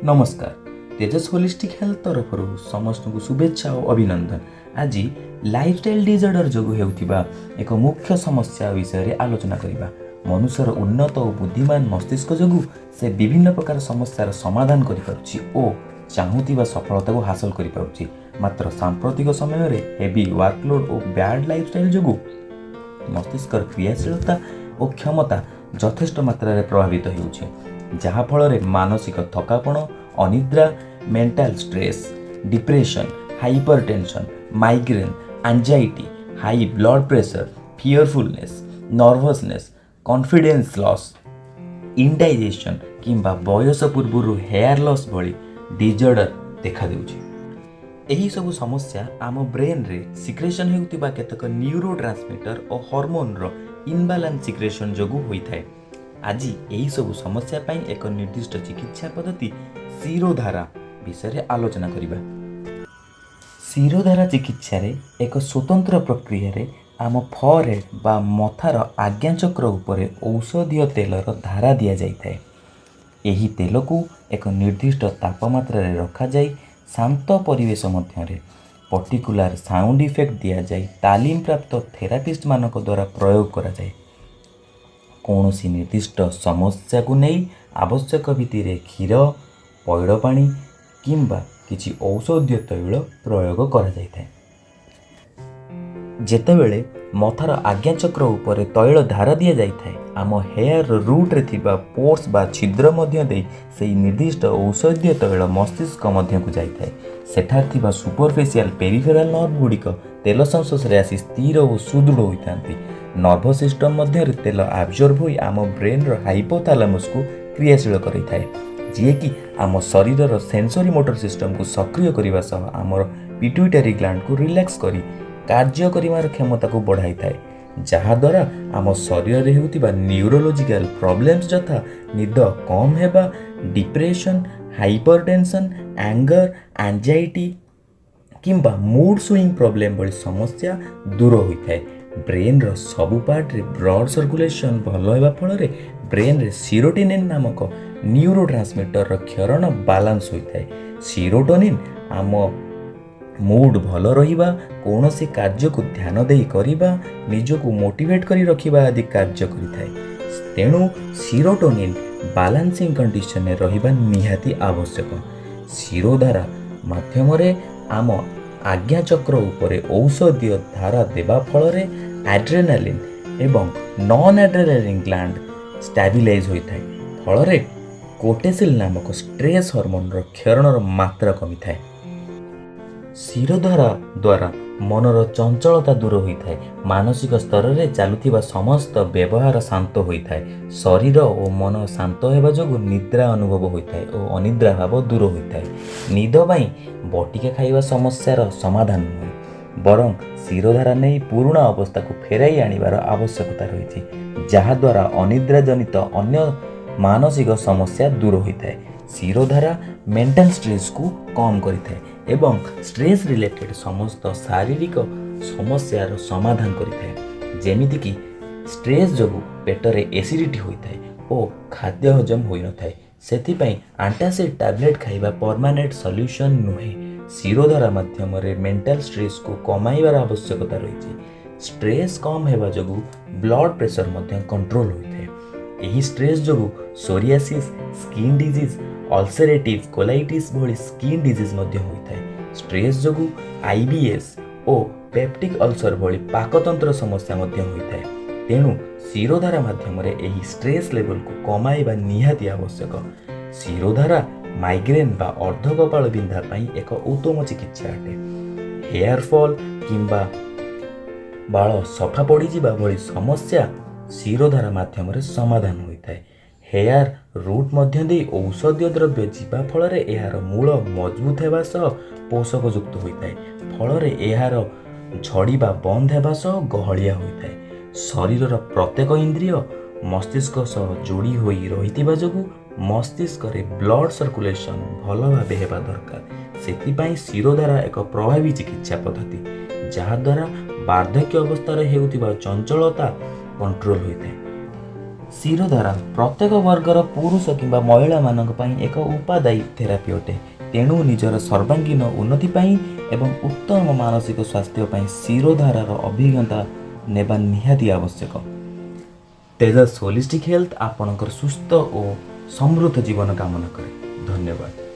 नमस्कार। तेजस holistic health तरफ समस्त को शुभेच्छा और अभिनंदन। आज लाइफस्टाइल डिजर्डर जो होता एक मुख्य समस्या विषय आलोचना करवा। मनुष्यर उन्नत और बुद्धिमान मस्तिष्क जो से विभिन्न प्रकार समस्यार समाधान कर चाहूबा सफलता को हासिल कर मात्र सांप्रतिक समय हेवी वर्कलोड और बैड लाइफस्टाइल जो मस्तिष्क क्रियाशीलता और क्षमता यथेष्ट मात्रा प्रभावित होफल मानसिक थकापण, अनिद्रा, mental stress, depression, hypertension, migraine, anxiety, high blood pressure, fearfulness, nervousness, confidence loss, indigestion किंबा बयस पूर्व हेयर लॉस भली डिजॉर्डर देखा देउछि। एही सब समस्या आम ब्रेन रे सिक्रेशन हेउतिबा केतक न्यूरो ट्रांसमीटर और हार्मोन रो इनबैलेंस सिक्रेशन जोगु होइथाय। आज यही सब समस्या पाई एक निर्दिष्ट चिकित्सा पद्धति शिरोधारा विषय आलोचना करिबा। शिरोधारा चिकित्सा रे एक स्वतंत्र प्रक्रिया रे आम फरहेड बा मथार आज्ञाचक्र उपरे औषधीय तेलर धारा दिया जाइथाय। एही तेल को एक निर्दिष्ट तापमात्रा रे रखा जाई शांत परिवेश मध्यरे पर्टिकुलर साउंड इफेक्ट दिया जाई तालीम प्राप्त थेरापिस्ट मानक द्वारा प्रयोग करा जाए। कौन सी निर्दिष्ट समस्या को नहीं आवश्यक भित्ति क्षीर, पैड़ पानी किंबा किसी औषधीय तैल प्रयोग करा जाइथाय। जेतेबेले मथार आज्ञाचक्र उपरे तैल धारा दिया जाइथाय आम हेयर रूट रे थिबा पोर्स बा छिद्र मध्य देई सेही निर्दिष्ट औषधीय तैल मस्तिष्क मध्य को जाइथाय। सेठार थिबा सुपरफिशियल पेरिफेराल नर्व गुड़िक तेल संश्लेष रे आसी स्थिर और सुदृढ़ होइथांती। नर्व सिस्टम मध्य तेल आब्जर्व होई आम ब्रेन रो हाइपोथैलेमस को क्रियाशील करिथाय, जे कि आम शरीर रो सेंसरी मोटर सिस्टम को सक्रिय करिवा सह आमर पिट्यूटरी ग्लैंड को रिलैक्स करी कार्य करिवार क्षमता को बढ़ाई थाए, जहा द्वारा आम शरीर रे हेउतिबा न्यूरोलॉजिकल प्रॉब्लम्स यथा निद कम हेबा, डिप्रेशन, हाइपरटेंशन, एंगर, एंजाइटी किंबा मूड स्विंग प्रॉब्लम भली समस्या दूर होइथाय। ब्रेन रो सबु पार्ट रे ब्लड सर्कुलेशन भल हेबा फल रे ब्रेन रे सीरोटोनिन नामक न्यूरो ट्रांसमीटर रो क्षरण बैलेंस होइथाय। सीरोटोनिन आम मूड भल रहिबा, कौन से कार्य को ध्यान देई करिबा, निजको मोटिवेट करी रखिबा आदि कार्य करिथाय। तेणु सीरोटोनिन बैलेंसिंग कंडीशन रे रहिबा निहाती आवश्यक। शिरोधारा माध्यम रे आम आज्ञाचक्र उपरे औषधीय धारा देवा फल रे एड्रेनालिन एवं नॉन एड्रेनालिन ग्लैंड स्टेबिलाइज होइथाय। फल रे कोर्टिसोल नामक स्ट्रेस हार्मोन रो क्षरण मात्रा कमी थाए। शिरोधारा द्वारा मनर चंचलता दूर होइथाय। मानसिक स्तर रे चालुथिबा समस्त व्यवहार शांत होइथाय। शरीर और मन शांत हेबा जोगु निद्रा अनुभव होइथाय और अनिद्रा भाव दूर होइथाय। निद पई बटिका खाइबा समस्यार समाधान नुहे, बरं शिरोधारा नहीं पुराणा अवस्था को फेराई आनिबार आवश्यकता रही, जहा द्वारा अनिद्रा जनित अन्य मानसिक समस्या दूर होइथाय। शिरोधारा मेंटल स्ट्रेस को कम करिथाय एवं स्ट्रेस रिलेटेड समस्त शारीरिक समस्यार समाधान करिथाय। जेमिति कि स्ट्रेस जोगु पेटरे एसिडिटी होइथाय और खाद्य हजम होई नथाय, सेथिपई एंटासिड टैबलेट खाइबा परमानेंट सॉल्यूशन नुहे। शिरोधारा माध्यम रे मेंटल स्ट्रेस को कमाइबार आवश्यकता रही। स्ट्रेस कम हेबा जोगु ब्लड प्रेशर मध्य कंट्रोल होइथाय। एही स्ट्रेस जोगु psoriasis, skin disease, ulcerative colitis भली स्किन डिजीज मध्य होइथाय। स्ट्रेस जोगु आईबीएस और पेप्टिक अल्सर भली पाकतंत्र समस्या मध्य होइथाय। तेणु शिरोधारा माध्यम रे एही स्ट्रेस लेवल को कमाइबा निहाती आवश्यक। शिरोधारा माइग्रेन बा अर्धकपाल बिंधा पाई एक उत्तम चिकित्सा अटे। हेयर फॉल किंबा बाल सफा पड़ी जिबा भली समस्या शिरोधारा माध्यम रे समाधान होइथाय। हेयर रूट मध्य दे औषधीय द्रव्य जीवा फल रे एहार मूल मजबूत हेबा सह पोषक युक्त होइथाय। फल रे एहार झड़ीबा बंद हेबा सह गहलिया होइथाय। शरीर प्रत्येक इंद्रिय मस्तिष्क सह जोड़ी होई रहितिबा जोगु मस्तिष्क रे ब्लड सर्कुलेशन भल भाबे हेबा दरकार। सेथिपई शिरोधारा एक प्रभावी चिकित्सा पद्धति, जहा द्वारा वार्धक्य अवस्था रे हेउतिबा चंचलता कंट्रोल होइथाय। ଶିରୋଧାରା ପ୍ରତ୍ୟେକ ବର୍ଗର ପୁରୁଷ କିମ୍ବା ମହିଳାମାନଙ୍କ ପାଇଁ ଏକ ଉପାଦାୟୀ ଥେରାପି ଅଟେ। ତେଣୁ ନିଜର ସର୍ବାଙ୍ଗୀନ ଉନ୍ନତି ପାଇଁ ଏବଂ ଉତ୍ତମ ମାନସିକ ସ୍ୱାସ୍ଥ୍ୟ ପାଇଁ ଶିରୋଧାରାର ଅଭିଜ୍ଞତା ନେବା ନିହାତି ଆବଶ୍ୟକ। ତେଜସ୍ ହୋଲିଷ୍ଟିକ୍ ହେଲ୍ଥ ଆପଣଙ୍କର ସୁସ୍ଥ ଓ ସମୃଦ୍ଧ ଜୀବନ କାମନା କରେ। ଧନ୍ୟବାଦ।